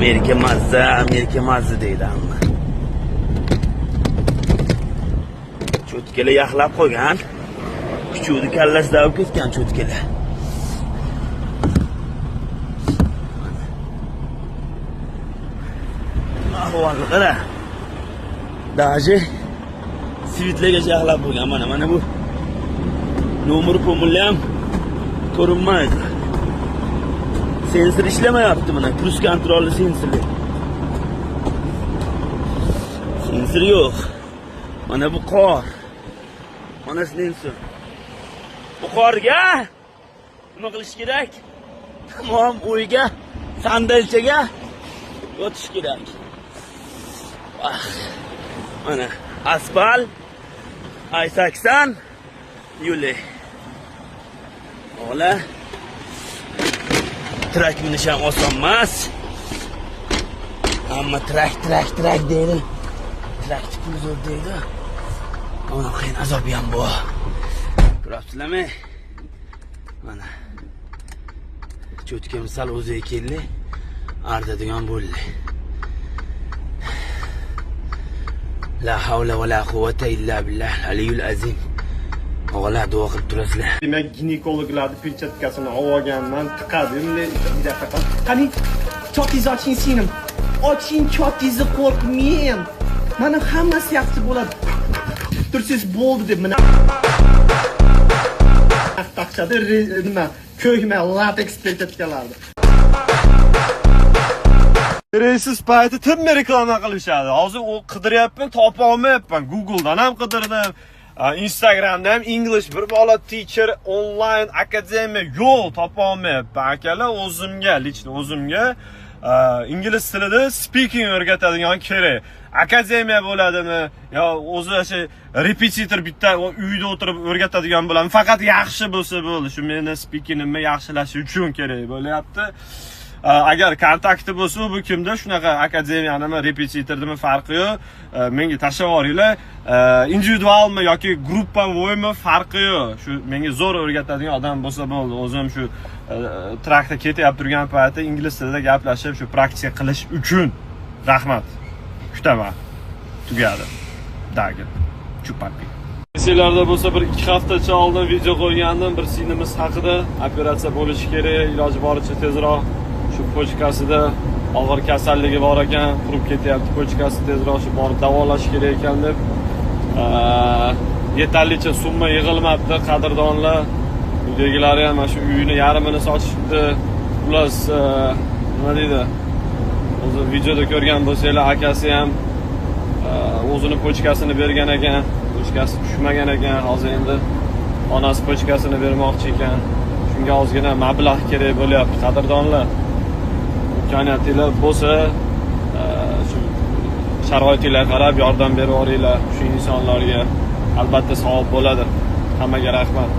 Amerika mazza deydi hamma. Cho'tkala yaxlab qo'ygan. Kuchuvni kallasida olib ketgan cho'tkala. Ahvolni qara. Daji svitlarga yaxlab qo'ygan. Mana bu nomer pomuli ham ko'rinmaydi. Sensor ishlamayapti mana, cruise kontrolli sensori. Sensor yo'q. Mana bu qor. Mana sensor. Bu qorga nima qilish kerak? Tamom o'yga, sandalchaga o'tish kerak. Mana asfalt I80 yo'li. Ola trak minish ham oson emas. Hamma trak deydi. Trakni pul zo'r deydi. Mana qiyin azobi ham bor. Ko'rasizlarmi? Mana cho'tka misol o'ziga keldi. Ardadigan bo'ldi. La havla va la quvvata illa billah aliyul azim. O'g'lar duo qilib turasizlar. Demak, ginekologlarning perchatkasini olganman, tiqadim. Qani, chotingizni oching singlim. Oching chotingizni, qo'rqmang. Mana hammasi yaxshi bo'ladi. Tursiz bo'ldi deb mana taqchada nima ko'hma lateks perchatkalardi. Reysiz payti timma reklama qilishadi. Hozir u qidiryapman, topa olmayapman. Google'dan ham qidirdim. Instagramda ham English bir bola teacher online akademiya yo'q, topa olmayapman. Akalar o'zimga ingliz tilida speaking o'rgatadigan kerak. Akademiya bo'ladimi yo o'zi o'sha repetitor bitta uyda o'tirib o'rgatadigan bo'ladimi? Faqat yaxshi bo'lsa bo'ldi. Shu meni speakingimni yaxshilash uchun kerak bo'lyapti. Agar kontakti bo'lsa, bu kimda shunaqa akademiyami, repetitormi farqi yo'q. Menga tashavvoringlar, individualmi yoki gruppavoymi farqi yo'q. Shu menga zo'r o'rgatadigan odam bo'lsa bo'ldi. O'zim shu trakda ketib turgan paytda ingliz tilida gaplashib, shu praktika qilish uchun. Rahmat. Kutaman. Tugadi. Dagi. Chupapi. Sizlarda bo'lsa bir 2 haftacha oldin video qo'ygandim, bir singlimiz haqida operatsiya bo'lishi kerak, iloji boricha tezroq. Shu pochkasida og'ir kasalligi bor ekan, qurib ketyapti pochkasi, tezroq shu borib davolash kerak ekan deb yetarlicha summa yig'ilmabdi, qadrdonlar. Uydagilar ham shu uyini yarmini sotishibdi. Plus nima deydi? O'zi videoda ko'rgan bo'lsanglar, akasi ham o'zini pochkasini bergan ekan, pochkasi tushmagan ekan. Hozir endi onasi pochkasini bermoqchi ekan. Shunga ozgina mablag' kerak bo'lyapti, qadrdonlar. Imkoniyatingiz bo'lsa, shu sharoitingizga qarab yordam berib yuboringlar shu insonlarga. Albatta savob bo'ladi. Hammaga rahmat.